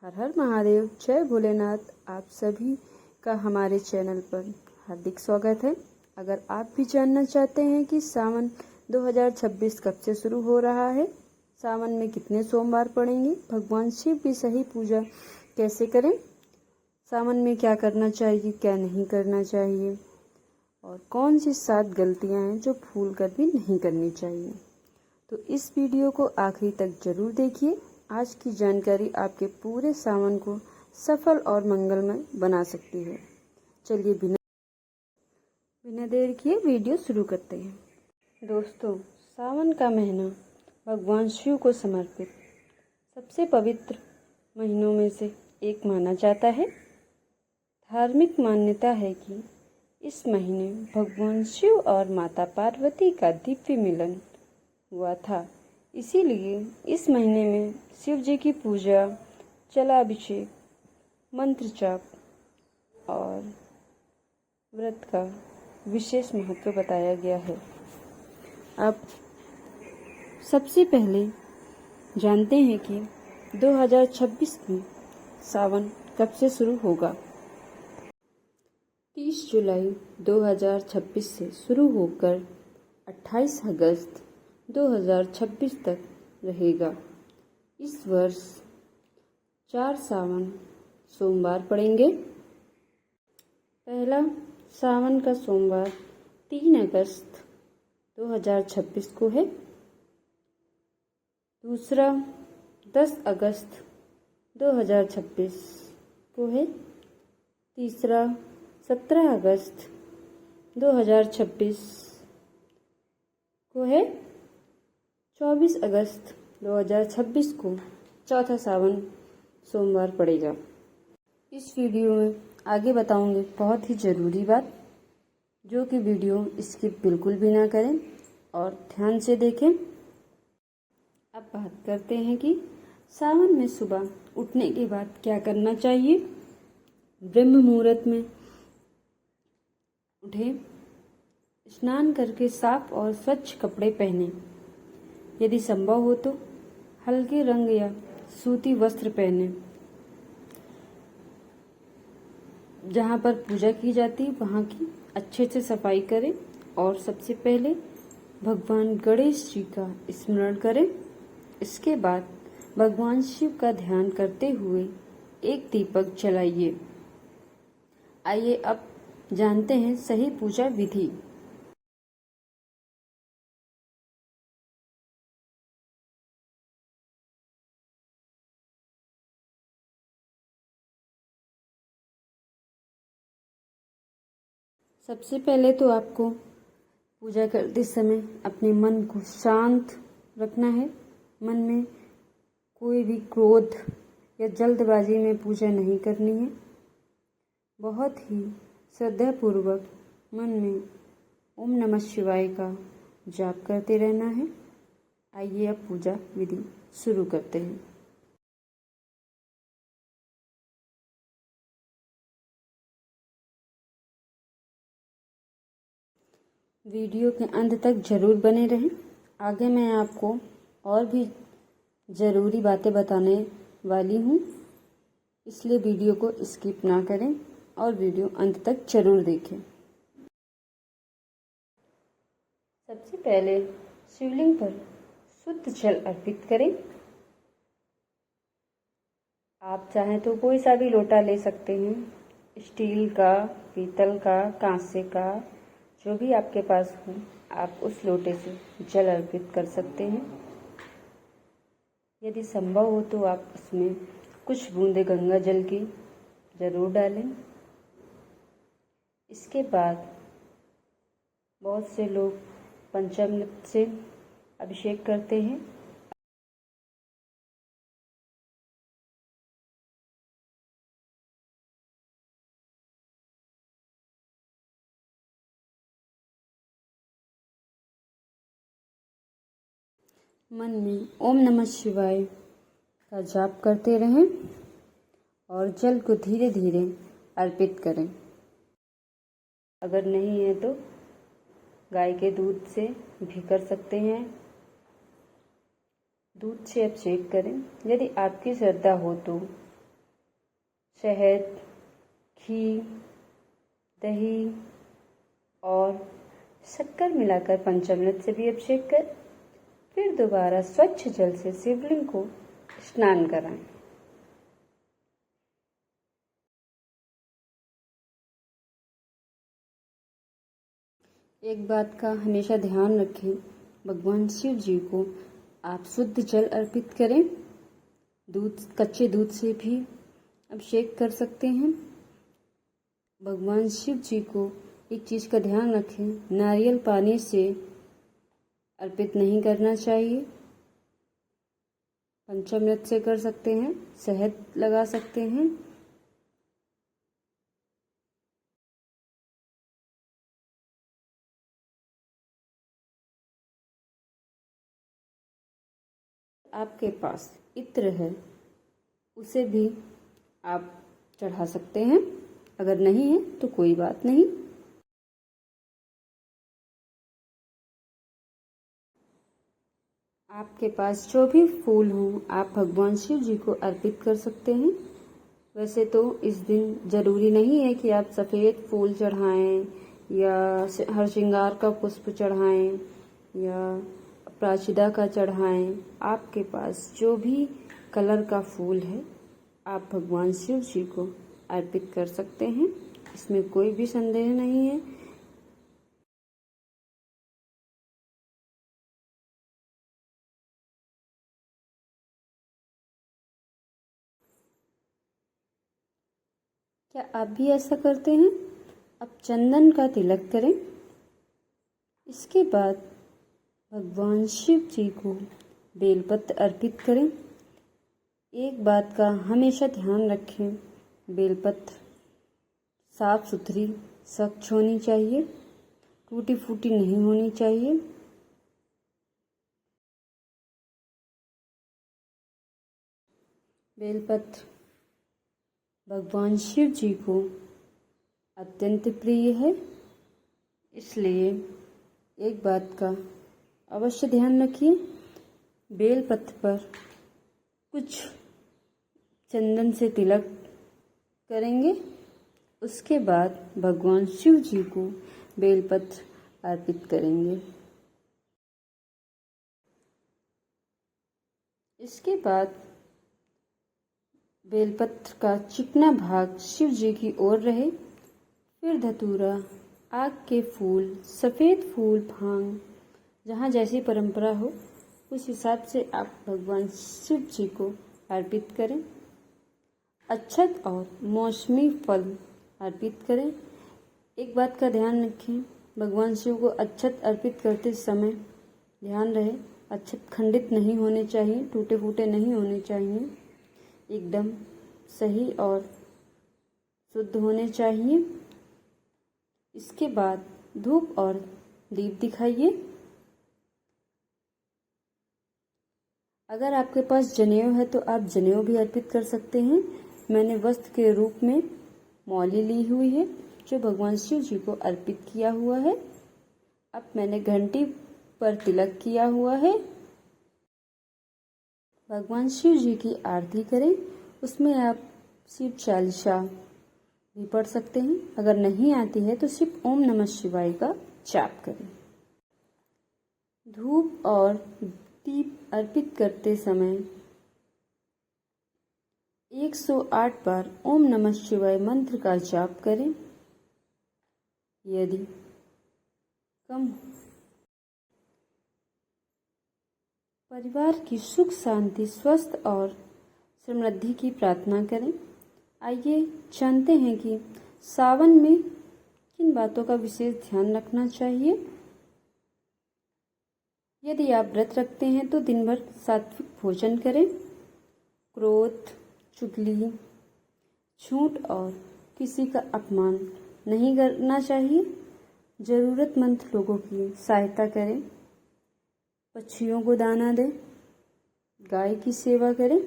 हर हर महादेव, जय भोलेनाथ। आप सभी का हमारे चैनल पर हार्दिक स्वागत है। अगर आप भी जानना चाहते हैं कि सावन 2026 कब से शुरू हो रहा है, सावन में कितने सोमवार पड़ेंगे, भगवान शिव की सही पूजा कैसे करें, सावन में क्या करना चाहिए क्या नहीं करना चाहिए, और कौन सी 7 गलतियां हैं जो भूल कर भी नहीं करनी चाहिए, तो इस वीडियो को आखिरी तक जरूर देखिए। आज की जानकारी आपके पूरे सावन को सफल और मंगलमय बना सकती है। चलिए बिना देर किए वीडियो शुरू करते हैं। दोस्तों, सावन का महीना भगवान शिव को समर्पित सबसे पवित्र महीनों में से एक माना जाता है। धार्मिक मान्यता है कि इस महीने भगवान शिव और माता पार्वती का दिव्य मिलन हुआ था। इसीलिए इस महीने में शिव जी की पूजा, जलाभिषेक, मंत्र जाप और व्रत का विशेष महत्व बताया गया है। अब सबसे पहले जानते हैं कि 2026 में सावन कब से शुरू होगा। 30 जुलाई 2026 से शुरू होकर 28 अगस्त 2026 तक रहेगा। इस वर्ष 4 सावन सोमवार पड़ेंगे। पहला सावन का सोमवार 3 अगस्त 2026 को है। दूसरा 10 अगस्त 2026 को है। तीसरा 17 अगस्त 2026 को है। 24 अगस्त 2026 को चौथा सावन सोमवार पड़ेगा। इस वीडियो में आगे बताऊंगी बहुत ही ज़रूरी बात, जो कि वीडियो स्किप बिल्कुल भी ना करें और ध्यान से देखें। अब बात करते हैं कि सावन में सुबह उठने के बाद क्या करना चाहिए। ब्रह्म मुहूर्त में उठें, स्नान करके साफ और स्वच्छ कपड़े पहनें। यदि संभव हो तो हल्के रंग या सूती वस्त्र पहने। जहाँ पर पूजा की जाती है वहाँ की अच्छे से सफाई करें और सबसे पहले भगवान गणेश जी का स्मरण करें। इसके बाद भगवान शिव का ध्यान करते हुए एक दीपक जलाइए। आइए अब जानते हैं सही पूजा विधि। सबसे पहले तो आपको पूजा करते समय अपने मन को शांत रखना है। मन में कोई भी क्रोध या जल्दबाजी में पूजा नहीं करनी है। बहुत ही श्रद्धापूर्वक मन में ओम नमः शिवाय का जाप करते रहना है। आइए अब पूजा विधि शुरू करते हैं। वीडियो के अंत तक जरूर बने रहें। आगे मैं आपको और भी ज़रूरी बातें बताने वाली हूँ, इसलिए वीडियो को स्किप ना करें और वीडियो अंत तक जरूर देखें। सबसे पहले शिवलिंग पर शुद्ध जल अर्पित करें। आप चाहें तो कोई सा भी लोटा ले सकते हैं, स्टील का, पीतल का, कांसे का, जो भी आपके पास हो आप उस लोटे से जल अर्पित कर सकते हैं। यदि संभव हो तो आप उसमें कुछ बूंदे गंगा जल की जरूर डालें। इसके बाद बहुत से लोग पंचामृत से अभिषेक करते हैं। मन में ओम नमः शिवाय का जाप करते रहें और जल को धीरे धीरे अर्पित करें। अगर नहीं है तो गाय के दूध से भी कर सकते हैं। दूध से अभिषेक करें। यदि आपकी श्रद्धा हो तो शहद, घी, दही और शक्कर मिलाकर पंचामृत से भी अभिषेक कर फिर दोबारा स्वच्छ जल से शिवलिंग को स्नान कराएं। एक बात का हमेशा ध्यान रखें, भगवान शिव जी को आप शुद्ध जल अर्पित करें। कच्चे दूध से भी अभिषेक कर सकते हैं। भगवान शिव जी को एक चीज़ का ध्यान रखें, नारियल पानी से अर्पित नहीं करना चाहिए। पंचामृत से कर सकते हैं, शहद लगा सकते हैं। आपके पास इत्र है, उसे भी आप चढ़ा सकते हैं। अगर नहीं है तो कोई बात नहीं। आपके पास जो भी फूल हों आप भगवान शिव जी को अर्पित कर सकते हैं। वैसे तो इस दिन ज़रूरी नहीं है कि आप सफ़ेद फूल चढ़ाएं या हर श्रृंगार का पुष्प चढ़ाएं या प्राचिदा का चढ़ाएं। आपके पास जो भी कलर का फूल है आप भगवान शिव जी को अर्पित कर सकते हैं, इसमें कोई भी संदेह नहीं है। क्या आप भी ऐसा करते हैं? अब चंदन का तिलक करें। इसके बाद भगवान शिव जी को बेलपत्र अर्पित करें। एक बात का हमेशा ध्यान रखें, बेलपत्र साफ सुथरी स्वच्छ होनी चाहिए, टूटी फूटी नहीं होनी चाहिए। बेलपत्र भगवान शिव जी को अत्यंत प्रिय है, इसलिए एक बात का अवश्य ध्यान रखिए, बेलपत्र पर कुछ चंदन से तिलक करेंगे। उसके बाद भगवान शिव जी को बेलपत्र अर्पित करेंगे। इसके बाद बेलपत्र का चिकना भाग शिव जी की ओर रहे, फिर धतूरा, आग के फूल, सफ़ेद फूल, भांग, जहाँ जैसी परंपरा हो उस हिसाब से आप भगवान शिव जी को अर्पित करें। अक्षत और मौसमी फल अर्पित करें। एक बात का ध्यान रखें, भगवान शिव को अक्षत अर्पित करते समय ध्यान रहे अक्षत खंडित नहीं होने चाहिए, टूटे फूटे नहीं होने चाहिए, एकदम सही और शुद्ध होने चाहिए। इसके बाद धूप और दीप दिखाइए। अगर आपके पास जनेऊ है तो आप जनेऊ भी अर्पित कर सकते हैं। मैंने वस्त्र के रूप में मौली ली हुई है जो भगवान शिव जी को अर्पित किया हुआ है। अब मैंने घंटी पर तिलक किया हुआ है। भगवान शिव जी की आरती करें, उसमें आप शिव चालीसा भी पढ़ सकते हैं। अगर नहीं आती है तो सिर्फ ओम नमः शिवाय का जाप करें। धूप और दीप अर्पित करते समय 108 बार ओम नमः शिवाय मंत्र का जाप करें। यदि कम परिवार की सुख शांति, स्वस्थ और समृद्धि की प्रार्थना करें। आइए जानते हैं कि सावन में किन बातों का विशेष ध्यान रखना चाहिए। यदि आप व्रत रखते हैं तो दिन भर सात्विक भोजन करें। क्रोध, चुगली, झूठ और किसी का अपमान नहीं करना चाहिए। ज़रूरतमंद लोगों की सहायता करें। पक्षियों को दाना दें। गाय की सेवा करें।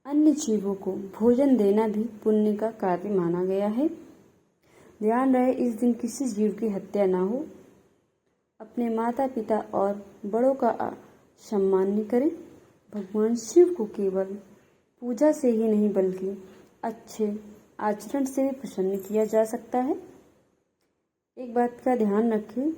अन्य जीवों को भोजन देना भी पुण्य का कार्य माना गया है। ध्यान रहे इस दिन किसी जीव की हत्या ना हो। अपने माता पिता और बड़ों का सम्मान करें। भगवान शिव को केवल पूजा से ही नहीं बल्कि अच्छे आचरण से भी प्रसन्न किया जा सकता है। एक बात का ध्यान रखें,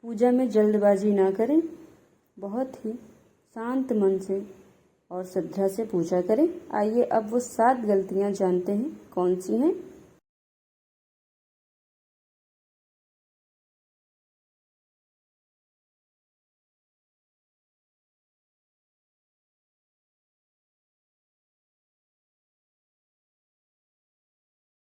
पूजा में जल्दबाजी ना करें, बहुत ही शांत मन से और श्रद्धा से पूजा करें। आइए अब वो 7 गलतियां जानते हैं कौन सी हैं।